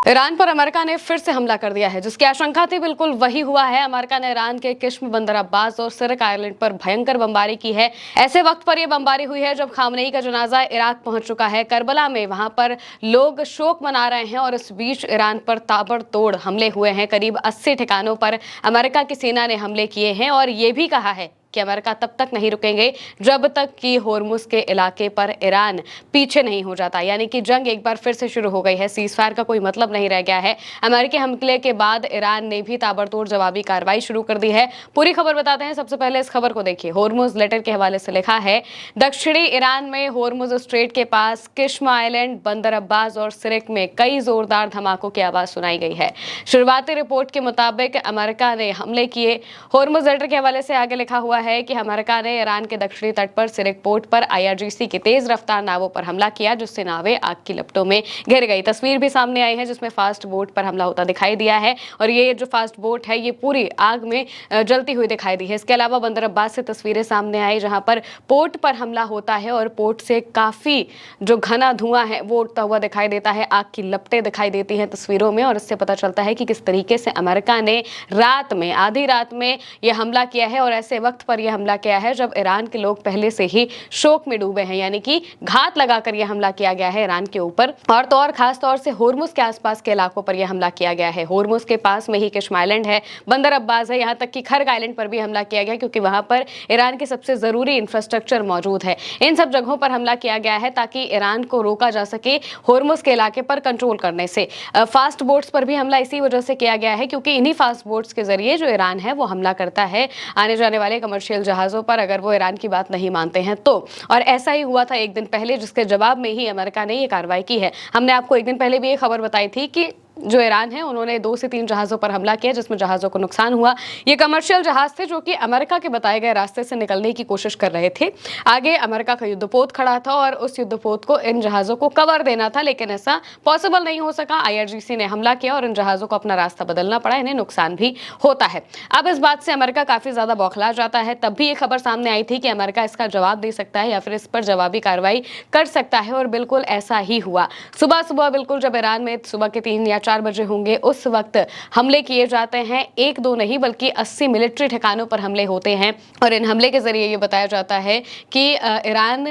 Iran पर America ने फिर से हमला कर दिया है। जिसकी आशंका थी बिल्कुल वही हुआ है। अमेरिका ने ईरान के किश्म, बंदर अब्बास और सिरक आइलैंड पर भयंकर बमबारी की है। ऐसे वक्त पर यह बमबारी हुई है जब खामनेई का जनाजा इराक पहुंच चुका है, करबला में। वहां पर लोग शोक मना रहे हैं और इस बीच ईरान पर ताबड़तोड़ हमले हुए हैं। करीब 80 ठिकानों पर अमेरिका की सेना ने हमले किए हैं और ये भी कहा है कि अमेरिका तब तक नहीं रुकेंगे जब तक कि होर्मुज के इलाके पर ईरान पीछे नहीं हो जाता। यानी कि जंग एक बार फिर से शुरू हो गई है। सीजफायर का कोई मतलब नहीं रह गया है। अमेरिकी हमले के बाद ईरान ने भी ताबड़तोड़ जवाबी कार्रवाई शुरू कर दी है। पूरी खबर बताते हैं। सबसे पहले इस खबर को देखिए। होर्मुज लेटर के हवाले से लिखा है, दक्षिणी ईरान में होर्मुज स्ट्रेट के पास किश्म आइलैंड, बंदर अब्बास और सिरक में कई जोरदार धमाकों की आवाज सुनाई गई है। शुरुआती रिपोर्ट के मुताबिक अमेरिका ने हमले किए। होर्मुज लेटर के हवाले से आगे लिखा हुआ है कि अमेरिका ने ईरान के दक्षिणी तट पर सिरक पोर्ट पर IRGC की तेज रफ्तार नावों पर हमला किया, जिससे नावें आग की लपटों में घिर गई। तस्वीर भी सामने आई है जिसमें फास्ट बोट पर हमला होता दिखाई दिया है और ये जो फास्ट बोट है ये पूरी आग में जलती हुई दिखाई दी है। इसके अलावा बंदर अब्बास से तस्वीरें सामने आई जहां पर पोर्ट पर हमला होता है और पोर्ट से काफी जो घना धुआं है वो उठता हुआ दिखाई देता है। आग की लपटें दिखाई देती हैं तस्वीरों में और इससे पता चलता है कि किस तरीके से अमेरिका ने रात में, आधी रात में यह हमला किया है और ऐसे वक्त पर यह हमला किया है जब ईरान के लोग पहले से ही शोक में डूबे हैं। यानी कि घात लगाकर यह हमला किया गया है ईरान के ऊपर और तो और खास तौर से होर्मुज के आसपास के इलाकों पर यह हमला किया गया है। होर्मुज के पास में ही किश्म आइलैंड है, बंदर अब्बास है, यहाँ तक कि खर्ग आइलैंड पर भी हमला किया गया क्योंकि वहां पर ईरान के सबसे जरूरी इंफ्रास्ट्रक्चर मौजूद है। इन सब जगहों पर हमला किया गया है ताकि ईरान को रोका जा सके होर्मुज के इलाके पर कंट्रोल करने से। फास्ट बोट्स पर भी हमला इसी वजह से किया गया है क्योंकि इन्हीं फास्ट बोट्स के जरिए जो ईरान है वो हमला करता है आने जाने वाले कमर्शियल जहाजों पर, अगर वो ईरान की बात नहीं मानते हैं तो। और ऐसा ही हुआ था एक दिन पहले, जिसके जवाब में ही अमेरिका ने ये कार्रवाई की है। हमने आपको एक दिन पहले भी ये खबर बताई थी कि जो ईरान है उन्होंने 2 से 3 जहाज़ों पर हमला किया जिसमें जहाज़ों को नुकसान हुआ। ये कमर्शियल जहाज़ थे जो कि अमेरिका के बताए गए रास्ते से निकलने की कोशिश कर रहे थे। आगे अमेरिका का युद्धपोत खड़ा था और उस युद्धपोत को इन जहाज़ों को कवर देना था, लेकिन ऐसा पॉसिबल नहीं हो सका। IRGC ने हमला किया और इन जहाज़ों को अपना रास्ता बदलना पड़ा। इन्हें नुकसान भी होता है। अब इस बात से अमेरिका काफ़ी ज़्यादा बौखला जाता है। तब भी ये खबर सामने आई थी कि अमेरिका इसका जवाब दे सकता है या फिर इस पर जवाबी कार्रवाई कर सकता है और बिल्कुल ऐसा ही हुआ। सुबह सुबह बिल्कुल जब ईरान में सुबह के 3 या 4 बजे होंगे उस वक्त हमले किए जाते हैं। 1-2 नहीं बल्कि 80 मिलिट्री ठिकानों पर हमले होते हैं और इन हमले के जरिए ये बताया जाता है कि ईरान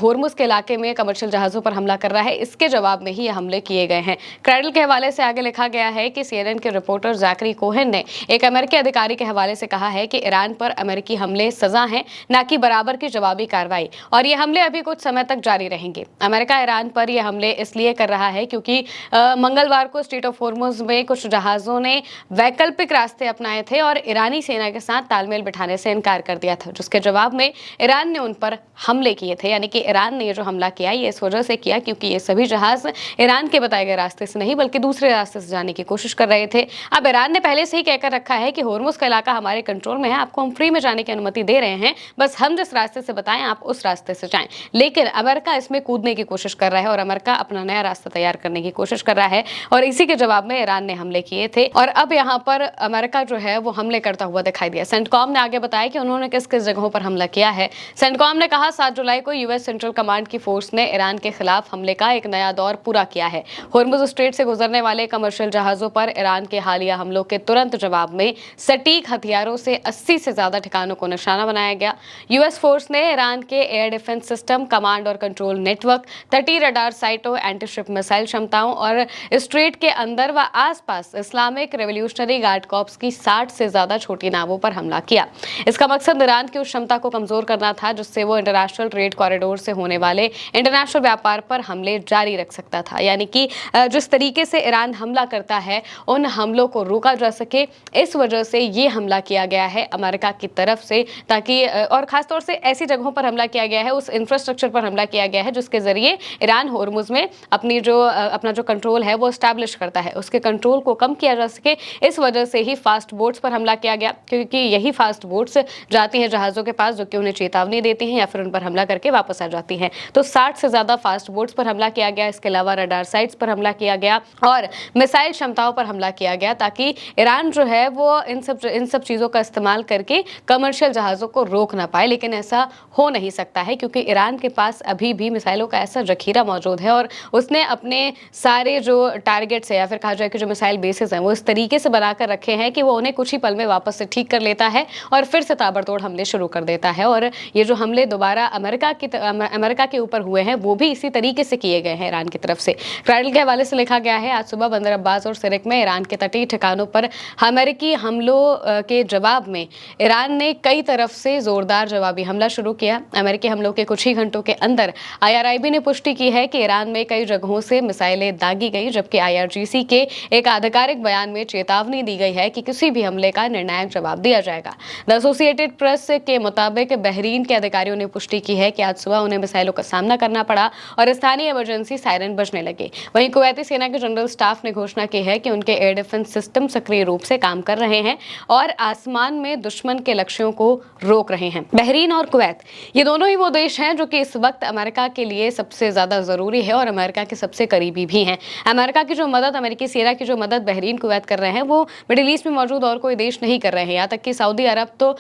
होर्मुज के इलाके में कमर्शियल जहाजों पर हमला कर रहा है। इसके जवाब में ही ये हमले किए गए हैं। क्रेडल के हवाले से आगे लिखा गया है कि CNN के रिपोर्टर जैकरी कोहेन ने एक अमेरिकी अधिकारी के हवाले से कहा है कि ईरान पर अमेरिकी हमले सजा हैं, न कि बराबर की जवाबी कार्रवाई, और ये हमले अभी कुछ समय तक जारी रहेंगे। अमेरिका ईरान पर ये हमले इसलिए कर रहा है क्योंकि मंगलवार को स्ट्रेट ऑफ होर्मुज में कुछ जहाजों ने वैकल्पिक रास्ते अपनाए थे और ईरानी सेना के साथ तालमेल बिठाने से इनकार कर दिया था, जिसके जवाब में ईरान ने उन पर हमले किए थे। यानी कि ईरान ने ये जो हमला किया ये इस वजह से किया क्योंकि ये सभी जहाज ईरान के बताए गए रास्ते से नहीं बल्कि दूसरे रास्ते से जाने की कोशिश कर रहे थे। अब ईरान ने पहले से ही कहकर रखा है कि होर्मुज का इलाका हमारे कंट्रोल में है, आपको हम फ्री में जाने की अनुमति दे रहे हैं, बस हम जिस रास्ते से बताएं आप उस रास्ते से जाएं। लेकिन अमेरिका इसमें कूदने की कोशिश कर रहा है और अमेरिका अपना नया रास्ता तैयार करने की कोशिश कर रहा है और इसी के जवाब में ईरान ने हमले किए थे और अब यहाँ पर अमेरिका जो है वो हमले करता हुआ दिखाई दिया। सेंटकॉम ने आगे बताया कि उन्होंने किस किस जगहों पर हमला किया है। सेंटकॉम ने कहा 7 जुलाई को US सेंट्रल कमांड की फोर्स ने ईरान के खिलाफ हमले का एक नया दौर पूरा किया है। होर्मुज स्ट्रेट से गुजरने वाले कमर्शियल जहाजों पर ईरान के हालिया हमलों के तुरंत जवाब में सटीक हथियारों से 80 से ज्यादा ठिकानों को निशाना बनाया गया। US फोर्स ने ईरान के एयर डिफेंस सिस्टम, कमांड और कंट्रोल नेटवर्क, तटीय रडार साइटों, एंटीशिप मिसाइल क्षमताओं और स्ट्रेट के अंदर व आसपास इस्लामिक रेवोल्यूशनरी गार्ड कॉर्प्स की 60 से ज्यादा छोटी नावों पर हमला किया। इसका मकसद ईरान की उस क्षमता को कमजोर करना था जिससे वो इंटरनेशनल ट्रेड कॉरिडोर से होने वाले इंटरनेशनल व्यापार पर हमले जारी रख सकता था। यानी कि जिस तरीके से ईरान हमला करता है उन हमलों को रोका जा सके, इस वजह से ये हमला किया गया है अमेरिका की तरफ से, ताकि और खासतौर से ऐसी जगहों पर हमला किया गया है, उस इंफ्रास्ट्रक्चर पर हमला किया गया है जिसके जरिए ईरान होर्मुज में अपना जो कंट्रोल है वो एस्टैब्लिश करता है, उसके कंट्रोल को कम किया जा सके। इस वजह से ही फास्ट बोट्स पर हमला किया गया क्योंकि यही फास्ट बोट्स जाती हैं जहाजों के पास जो कि उन्हें चेतावनी देती हैं या फिर उन पर हमला करके वापस आ जाती हैं। तो 60 से ज्यादा फास्ट बोट्स पर हमला किया गया। इसके अलावा रडार साइट्स पर हमला किया गया और मिसाइल क्षमताओं पर हमला किया गया ताकि ईरान जो है वो इन सब चीज़ों का इस्तेमाल करके कमर्शियल जहाज़ों को रोक ना पाए। लेकिन ऐसा हो नहीं सकता है क्योंकि ईरान के पास अभी भी मिसाइलों का ऐसा जखीरा मौजूद है और उसने अपने सारे जो टारगेट्स है या फिर कहा जाए कि जो मिसाइल बेसिस हैं वो इस तरीके से बनाकर रखे हैं कि वो उन्हें कुछ ही पल में वापस से ठीक कर लेता है और फिर से ताबड़तोड़ हमले शुरू कर देता है। और ये जो हमले दोबारा अमेरिका के ऊपर हुए हैं वो भी इसी तरीके से किए गए हैं ईरान की तरफ से। क्राइडल के हवाले से लिखा गया है, आज सुबह बंदर अब्बास और सिरिक में ईरान के तटीय ठिकानों पर अमेरिकी हमलों के जवाब में ईरान ने कई तरफ से जोरदार जवाबी हमला शुरू किया। अमेरिकी हमलों के कुछ ही घंटों के अंदर IRIB ने पुष्टि की है कि ईरान में कई जगहों से मिसाइलें दागी गई, जबकि IRGC के एक आधिकारिक बयान में चेतावनी दी गई है कि किसी भी हमले का निर्णायक जवाब दिया जाएगा। द एसोसिएटेड प्रेस के मुताबिक बहरीन के अधिकारियों ने पुष्टि की है कि आज सुबह उन्हें मिसाइलों का सामना करना पड़ा और स्थानीय इमरजेंसी सायरन बजने लगे। वहीं कुवैती सेना के जनरल स्टाफ ने घोषणा की है कि उनके एयर डिफेंस सिस्टम सक्रिय रूप से काम कर रहे हैं और आसमान में दुश्मन के लक्ष्यों को रोक रहे हैं। बहरीन और कुवैत ये दोनों ही वो देश हैं जो कि इस वक्त अमेरिका के लिए सबसे ज्यादा जरूरी है और अमेरिका के सबसे करीबी भी हैं। अमेरिकी सेना की जो मदद बहरीन कुवैत कर रहे हैं वो मिडिल ईस्ट में मौजूद और कोई देश नहीं कर रहे हैं। यहाँ तक कि सऊदी अरब तो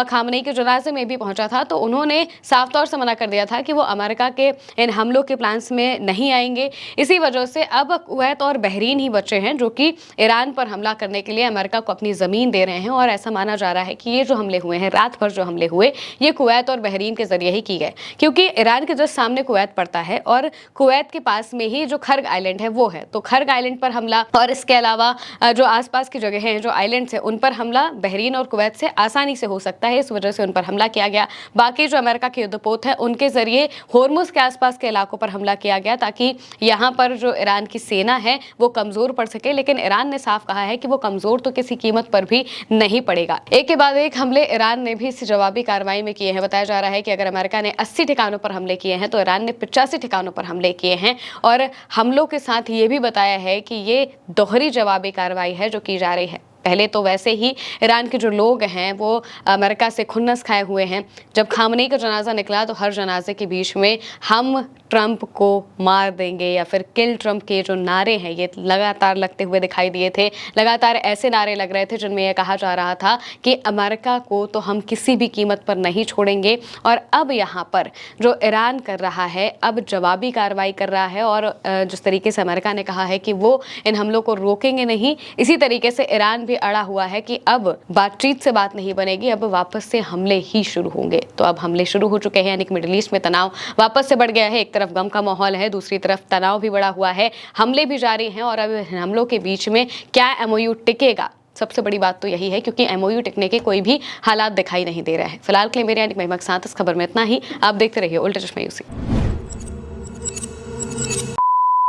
खामनेई के जनाजे में भी पहुंचा था, तो उन्होंने साफ तौर से मना कर दिया था कि वो अमेरिका के इन हमलों के प्लान्स में नहीं आएंगे। इसी वजह से अब कुवैत और बहरीन ही बचे हैं जो कि ईरान पर हमला करने के लिए अमेरिका को अपनी जमीन दे रहे हैं। और ऐसा माना जा रहा है कि ये जो हमले हुए हैं, रात भर जो हमले हुए, ये कुवैत और बहरीन के जरिए ही की गए, क्योंकि ईरान के जस्ट सामने कुवैत पड़ता है और कुवैत के पास में ही जो खर्ग आइलैंड है वो है, तो खर्ग आइलैंड पर हमला और इसके अलावा जो आसपास की जगह हैं, जो आइलैंड्स हैं, उन पर हमला बहरीन और कुवैत से आसानी से हो सकता है। इस वजह से उन पर हमला किया गया। बाकी जो अमेरिका के युद्धपोत है उनके जरिए होर्मुज के आसपास के इलाकों पर हमला किया गया ताकि यहाँ पर जो ईरान की सेना है वो कमजोर पड़ सके। लेकिन ईरान ने साफ कहा है कि वो कमजोर तो किसी कीमत पर भी नहीं पड़ेगा। एक के बाद एक हमले ईरान ने भी इस जवाबी कार्रवाई में किए हैं। बताया जा रहा है कि अगर अमेरिका ने 80 ठिकानों पर हमले किए हैं तो ईरान ने 85 ठिकानों पर हमले किए हैं। और हमलों के साथ ये भी बताया है कि ये दोहरी जवाबी कार्रवाई है जो की जा रही है। पहले तो वैसे ही ईरान के जो लोग हैं वो अमेरिका से खुन्नस खाए हुए हैं। जब खामनेई का जनाजा निकला तो हर जनाजे के बीच में हम ट्रंप को मार देंगे या फिर किल ट्रंप के जो नारे हैं ये लगातार लगते हुए दिखाई दिए थे। लगातार ऐसे नारे लग रहे थे जिनमें यह कहा जा रहा था कि अमेरिका को तो हम किसी भी कीमत पर नहीं छोड़ेंगे। और अब यहाँ पर जो ईरान कर रहा है, अब जवाबी कार्रवाई कर रहा है और जिस तरीके से अमेरिका ने कहा है कि वो इन हमलों को रोकेंगे नहीं, इसी तरीके से ईरान भी अड़ा हुआ है कि अब बातचीत से बात नहीं बनेगी, अब वापस से हमले ही शुरू होंगे। तो अब हमले शुरू हो चुके हैं, यानी कि मिडिल ईस्ट में तनाव वापस से बढ़ गया है। एक तरफ गम का माहौल है, दूसरी तरफ तनाव भी बढ़ा हुआ है, हमले भी जारी हैं। और अब हमलों के बीच में क्या MOU टिकेगा, सबसे बड़ी बात तो यही है, क्योंकि MOU टिकने के कोई भी हालात दिखाई नहीं दे रहा है। फिलहाल के लिए मेरे यानी महिमा के साथ इस खबर में इतना ही। आप देखते रहिए उल्टा चश्मा यूसी।